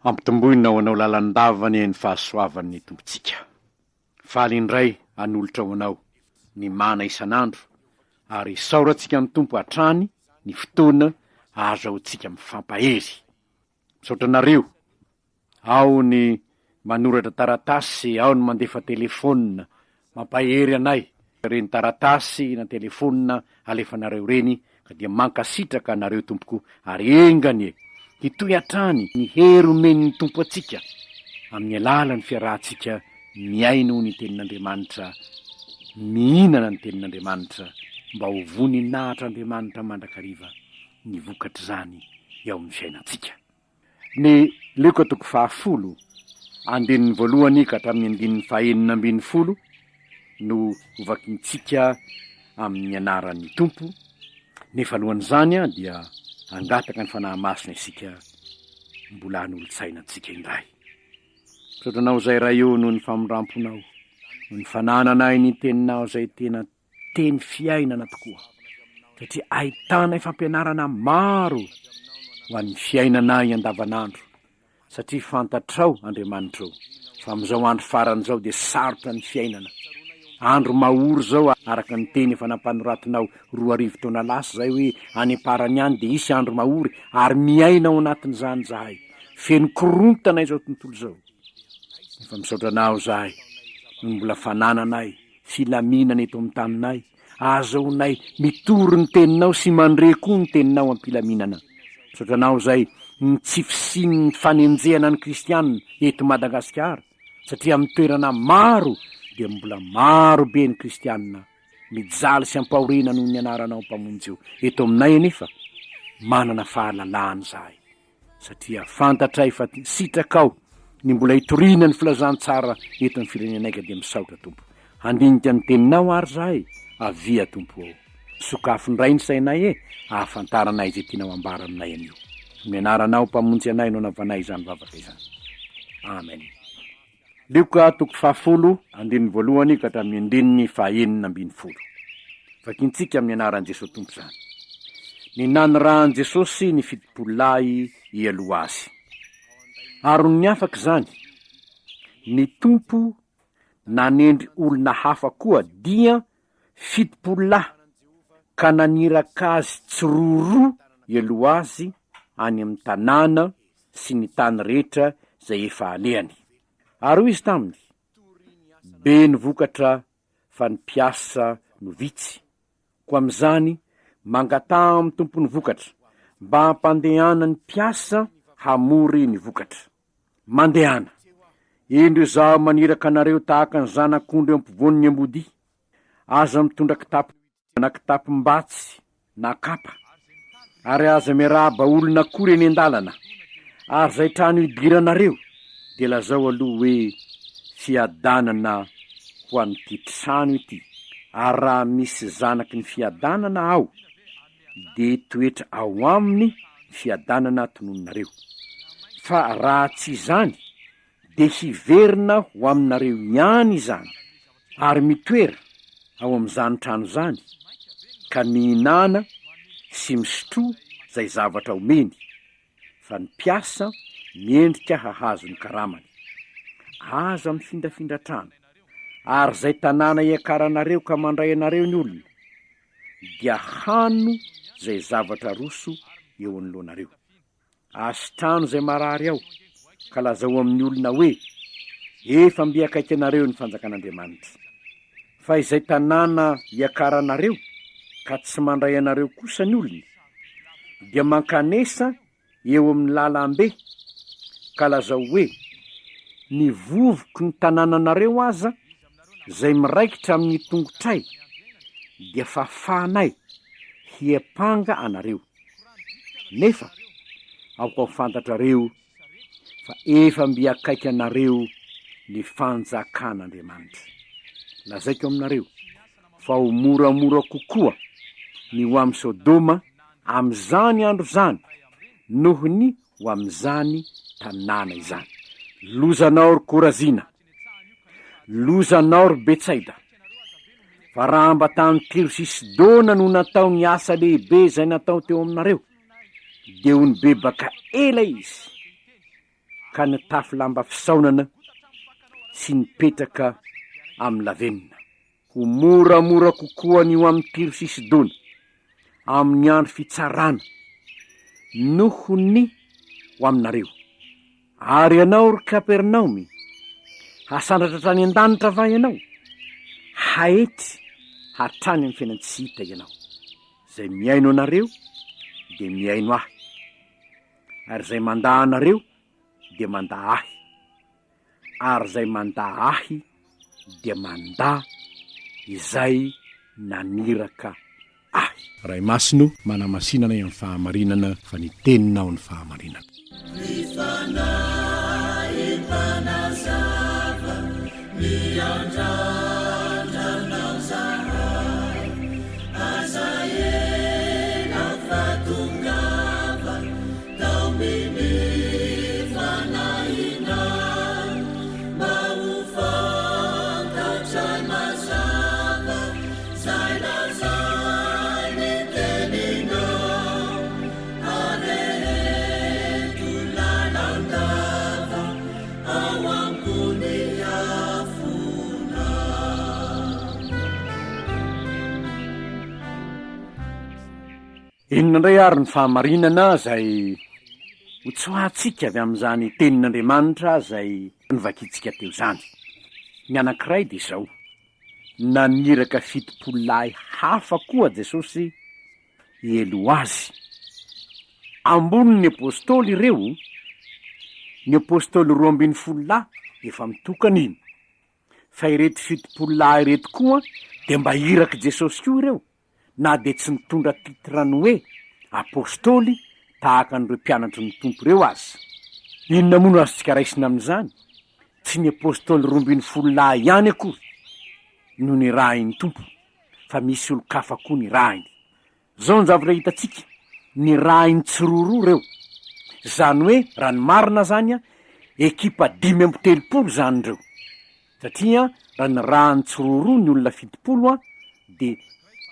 Ampitomboina ho anao lalandavany ny fahasoavan'ny tompontsika. Faly indray hanolotra ho anao ny mana isan'andro, ary saorantsika amin'ny tompo hatrany ny fotoana azahoantsika mifampahery. Misaotra anareo, ao ny manoratra taratasy, ao ny mandefa telefônina, mampahery anay. Reny taratasy na telefônina alefanareo reny ka dia mankasitraka anareo tompoko, ary engany hitoy hatrany ny hery omen'ny tompo atsika amin'ny alalan'ny fiarahantsika miaino ny tenin'Andriamanitra, mihinana ny tenin'Andriamanitra, mba ho vony nahitr'Andriamanitra mandrakariva ny vokatra zany eo amin'ny fiainantsika. Ny Luka 10, andinin'ny voalohany ka hatramin'ny andinin'ny 9 no hovakintsika amin'ny anaran'ny tompo. Nefa alohan'izany dia angataka ny fanahy masina isika mbola hanolo-tsainantsika indray. Misaotranao zay raha eo noho ny famondramponao, no ny fanananay ny teninao zay tena teny fiainana tokoa, satria ahitanay fampianarana maro ho an'ny fiainanay andavanandro, satria fantatrao Andriamanitrao fa amin'izao andro faran'izao dia sarotra ny fiainana. Andro mahory zao, araka ny teny efa nampanoratinao 2 taona lasa zay hoe any am-parany any dia isy andro mahory, ary miaina ao anatin'izany zahay, feno korontana izao tontolo zao. Efa misaotranao zahay no mbola fanananay filaminana eto amin'ny taninay, azahoanay mitory ny teninao sy mandre koa ny teninao ampilaminana. Misaotranao zay ny tsy fisian'ny fanenjehana ny kristianina eto Madagasikara, satria amin'ny toerana maro dia mbola maro be ny kristianina mijaly sy ampahorina noho ny anaranao mpamonjy eo. Eto aminay anefa manana fahalalahany zahay, satria fantatray fa sitrakao ny mbola hitoriana ny filazantsara eto amin'ny firenenay, dia misaotra tompo. Handinika ny teninao ary zahay, avia tompo ao. Sokafo ndray ny sainay ahafantaranay zay tianao ambara aminay anio. Mianaranao mpamonjy anay no navanay izany vavaka izany. Amen. Luka 10, andinin'ny voalohany ka hatramin'ny 9. Vakintsika amin'ny anaran'i Jesosy tompo zany. Ny nanirahan'i Jesosy ny fitopolahy ialoha azy. Ary ny afaka zany, ny tompo nanendry olona hafa koa dia fitopolahy, ka naniraka azy tsiroro ialoha azy any amin'ny tanàna sy ny tany rehetra zay efa alehany. Ary hoy izy taminy, be ny vokatra fa ny mpiasa no vitsy. Ko amin'izany mangatà amin'ny tompony vokatra, mba hampandehana ny mpiasa hamory ny vokatra. Mandehana, indro zaho maniraka anareo tahaka ny zanak'ondry eo ampovoan'ny ambody, aza mitondra kitapo na kitapom-batsy na kapa, ary aza miarahaba olona akory eny an-dalana, ary zay trano idiranareo dia lazao aloha hoe fiadanana ho an'ity trano ity. Ary raha misy zanaky ny fiadanana ao, dia toetra ao aminy fiadanana tonononareo. Fa raha tsy izany, dia hiverina ho aminareo ihany izany, ary mitoera ao amin'izany trano zany, ka mihinana sy misotro zay zavatra omeny, fa ny mpiasa miendrika hahazo ny karamany. Aza mifindrafindra trano, ary zay tanàna iakaranareo ka mandray anareo ny olona, dia hano zay zavatra roso eo anoloanareo. Asitrano zay marary ao, ka lazao amin'ny olona hoe efa mbiakaiky anareo ny fanjakan'Andriamanitra. Fa izay tanàna iakaranareo ka tsy mandray anareo kosa ny olona, dia mankanesa eo amin'ny lalambe, ka lazao hoe nivovoky ny tanànanareo aza zay miraikitra amin'ny tongotray, dia fafanay hiapanga anareo. Nefa aoka fantatrareo fa efa mbiakaiky anareo ny fanjakan'Andriamanitra. Lazaiko aminareo fa ho moramora kokoa ny ho amin'ny Sodoma amin'izany andro zany noho ny ho amin'izany tanàna izany. Lozanao ry Korazina, lozanao ry Betsaida, fa raha mba tany Tiro sy Sidona no natao ny asa lehibe zay natao teo aminareo, dia ho nibebaka ela izy. ka nitafy lamba fisaonana sy nipetraka amin'ny lavenina. Ho moramora kokoa ny eo amin'ny Tiro sy Sidona amin'ny andro fitsarana noho ny ho aminareo. Ary ianao ry Kapernaumy, hasandratra hatrany an-danitra va ianao? Haety hatrany amin'ny fiainana tsy hita ianao. Zay miaino anareo de miaino ahy, ary zay mandà anareo de mandà ahy, ary zay mandà ahy de mandà izay naniraka ahy. Ray Masino manamasinana amin'ny fahamarinana fa ny teninao ny fahamarinana. Inona indray ary ny fahamarinana zay ho tsoahantsika avy amin'izany tenin'Andriamanitra zay nivakitsika teo zany. Ny anankiray de zao: naniraka 70 lahy hafa koa Jesosy elo azy. Amboniny apôstôly ireo, ny apôstôly 12 lahy efa mitokana iny, fa ireto 70 lahy ireto koa de mba iraka Jesosy koa ireo, na de tsy mitondra titrany hoe apôstôly tahaka an'ireo mpianatry ny tompo ireo azy. Inona moa no azontsika raisina amin'izany? Tsy ny apôstôly 12 lahy ihany akory no ny rahin'ny tompo, fa misy olo-kafa koa ny rahiny. Zao ny zavatra hitatsika, ny rahiny tsiroroa reo, zany hoe raha ny marina zany a, ekipa 530 zany reo, satria raha ny rahiny tsiroroa ny olona 70 a, de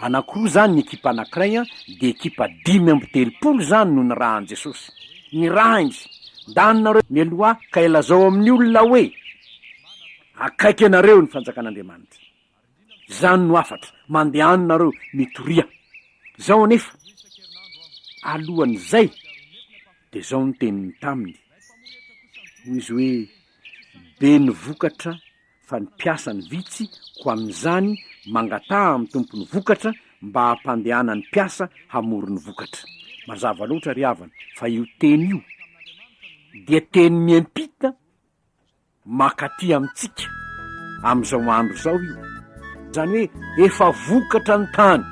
anakiroa zany ny ekipa anankiray a, de ekipa 530 zany no ny rahan'i Jesosy. Ny rahiny danonareo mialoha ka ilazao amin'ny olona hoe akaiky anareo ny fanjakan'Andriamanitra. Zany no afatra mandehanareo mitoria. Zao anefa alohan'izay de zao ny teniny taminy, hoy izy hoe be ny vokatra fa ny piasa ny vitsy, ko amin'izany mangataha amin'ny tompony vokatra mba hampandehanany piasa hamoro ny vokatra. Mazava loatra ry havana fa io teny io dia teny miampita makaty amintsika amin'izao andro zao io. Zany hoe efa vokatra ny tany,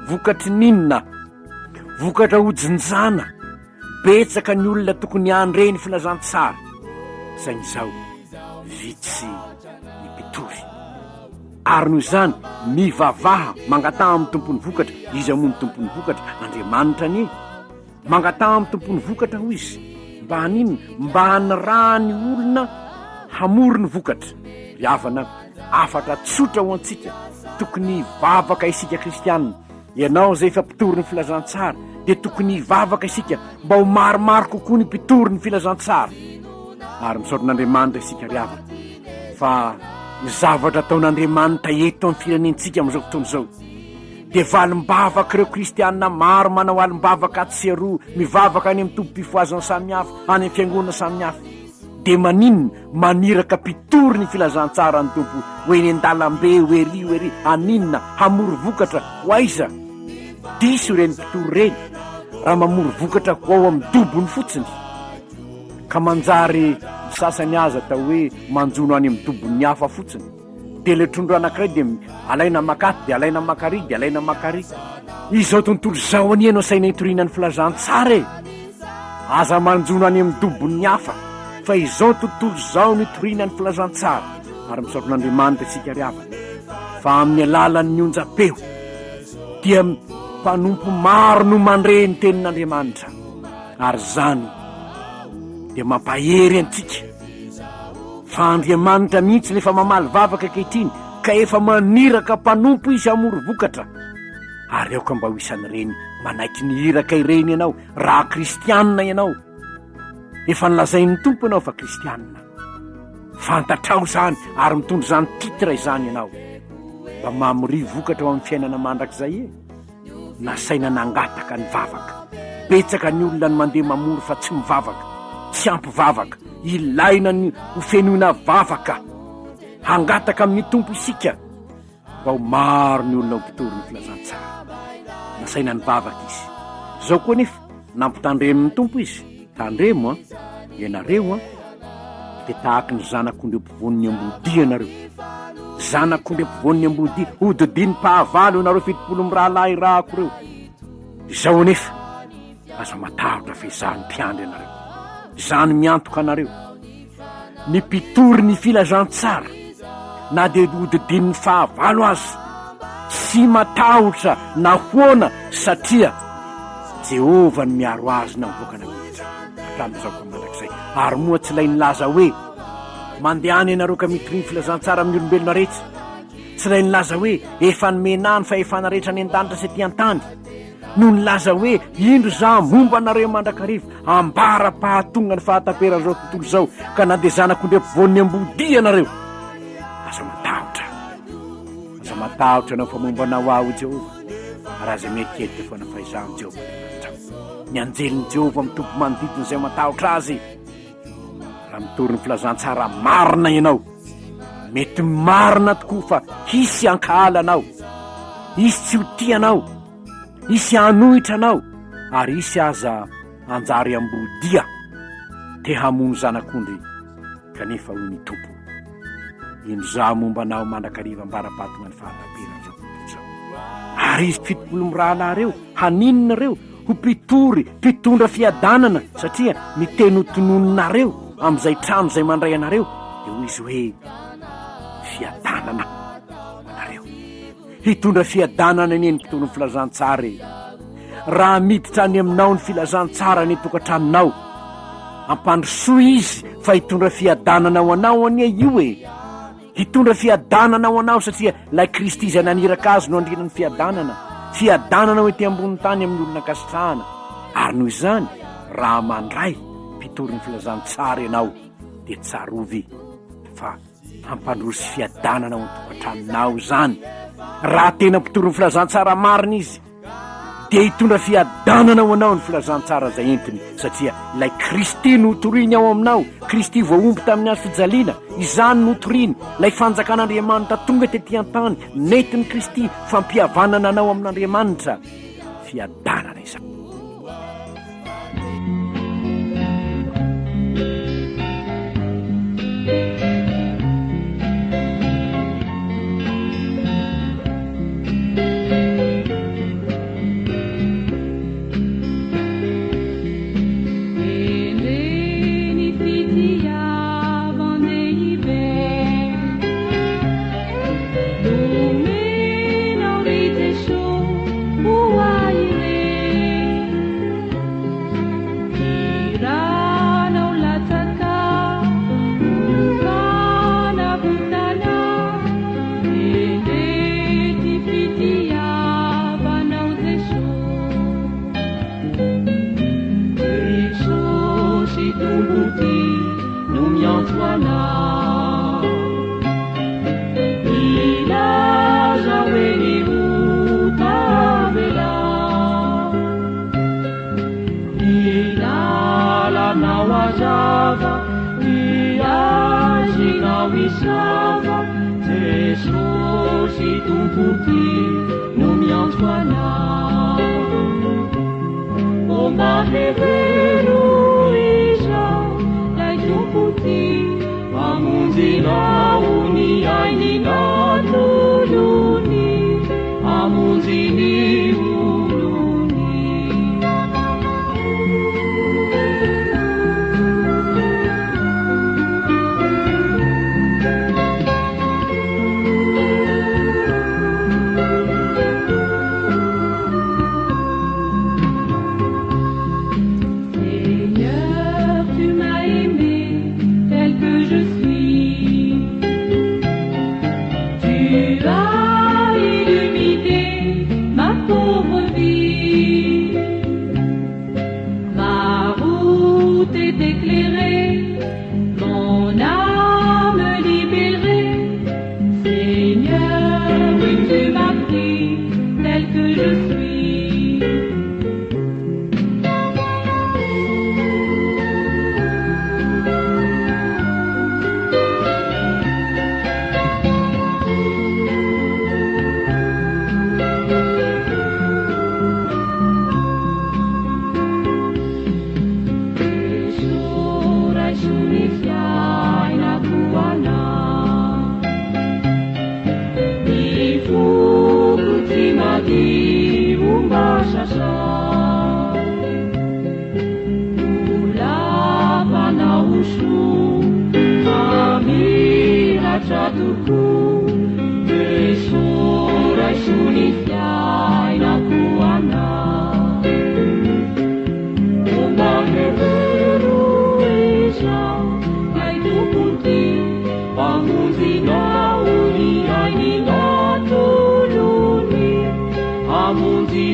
vokatry ninona? Vokatra hojinjana, betsaka ny olona tokony handreny filazantsara. Zay n'izao vitsy ny pitory. Ary noho izany mivavaha mangataha amin'ny tompony vokatra. Izy amono tompony vokatra Andriamanitra ny mangataha amin'ny tompony vokatra ho izy, mba haninona? Mba haniraha ny olona hamoro ny vokatra. Ry havana, afatra tsotra ho antsika, tokony vavaka isika kristianina. Ianao zay efa mpitory ny filazantsara, de tokony vavaka isika mba ho maromaro kokoa ny mpitory ny filazantsara. Ary misaoran'Andriamanitra isika ry havana fa ny zavatra ataon'Andriamanitra eto amin'ny firenentsika amin'izao fotoana izao de valim-bavaka ireo kristianina maro manao alim-bavaka atsieroa, mivavaka any amin'ny tompo-pifoazana samihafa, any amin'ny fiangonana samihafa, de maninona? Maniraka mpitory ny filazantsara ny tompo, hoe ny an-dalambe hoery aninona? Hamoro vokatra ho aiza? Diso ireny mpitory reny, raha mamoro vokatra ho ao amin'ny dobony fotsiny, ka manjary sasany azy atao hoe manjono any amin'ny dobon'ny hafa fotsiny. De le trondro anankiray de alaina makaty, de alaina makary, de alaina makary. Izao tontolo zao any anao saina hitoriana ny filazantsara e, aza manjono any amin'ny dobon'ny hafa, fa izao tontolo zao ny hitoriana ny filazantsara. Ary misaoran'Andriamanitra isika ry havana fa amin'ny alalan'ny onjam-peo dia mpanompo maro no mandre ny tenin'Andriamanitra, ary zany de mampahery antsika fa Andriamanitra mihitsy nefa mamaly vavaka kehitriny, ka efa maniraka mpanompo izy hamoro vokatra. Ary aoka mba ho isan'ireny manaiky ny iraka ireny ianao, raha kristianina ianao. efa nilazain'ny tompo ianao fa kristianina. Fantatrao zany ary mitondro zany titra izany ianao mba mamiri vokatra ao amin'ny fiainana mandrakizay e. Nasaina nangataka ny vavaka. Betsaka ny olona ny mandeha mamory fa tsy mivavaka, tsy ampivavaka. Ilaina ny hofenoina vavaka hangataka amin'ny tompo isika mba ho maro ny olona ho mpitory ny filazantsara. Nasaina ny vavaka izy. Zao koa nefa nampitandremin'ny tompo izy. Tandremo ianareo dia tahaka ny zanak'ondry ampovoan'ny ambodia ianareo. Zanak'ondry ampovoan'ny ambodia hodidiny pahavalo ianareo fitopolo mirahalahy rahako reo. Izao nefa aza matahotra fe zany mpiandry ianareo, zany miantoka anareo. Ny mpitory ny filazantsara na dia hodidinin'ny fahavalo azy tsy matahotra na hoana satria Jehova ny miaro azy na mivoaka namiditra hatramin'izao ka mandrakizay. Ary moa tsy ilay nilaza hoe mandehany ianareo ka mitoriny filazantsara amin'ny olombelona rehetra. Tsy ilay nilaza hoe efa nomenany fa efa narehetra ny an-danitra sy aty an-tany. No nilaza hoe indro za momba anareo mandrakariva ambara-pahatonga ny fahataperan'izao tontolo izao ka na dia zanak'ondry ampovoan'ny ambodia ianareo. Aza matahotra ianao fa momba anao aho Jehova. Raha zay mieritkerika foana fahaizany Jehova ny anjelin'ny Jehova mitompo manodidina izay matahotra azy. Raha mitory ny filazantsara marina ianao, mety marina tokoa fa hisy ankahala anao, hisy tsy ho tianao, hisy anohitra anao, ary hisy aza anjary ambodia te hamono zanak'ondry kanefa hoy ny tompo indro za momba anao mandrakariva ambara-pahatonga ny fahataperana zao tontolo zao. Ary izy fitopolo mirahalahy reo haninina reo ho mpitondra fiadanana satria miteny ho tonononareo amin'izay trano izay mandray anareo dia hoy izy hoe fiadanana anareo, hitondra fiadanana ny mpitondro ny filazantsara. Raha miditra any aminao ny filazantsara ny tokantranonao, ampandrosoa izy fa hitondra fiadanana ho anao anie io hitondra fiadanana ho anao satria ilay Kristy izay naniraka azy no andrinany fiadanana ho ety ambony tany amin'ny olona kasitrahana. Ary noho izany raha mandray mpitory ny filazantsara ianao dia tsarovy fa ampandrosy fiadanana ho tokantranonao zany. Raha tena mpitory ny filazantsara marina izy dia hitondra fiadanana ho anao ny filazantsara zay entiny satria ilay Kristy no hotoriny ao aminao. Kristy voaomby tamin'ny hazo fijaliana, izany no hotoriny ilay fanjakan'Andriamanitra tonga tetỳ an-tany nentin'ny Kristy fampihavanana anao amin'Andriamanitra. Fiadanana izany. Tu as illuminé ma peau. Amunzi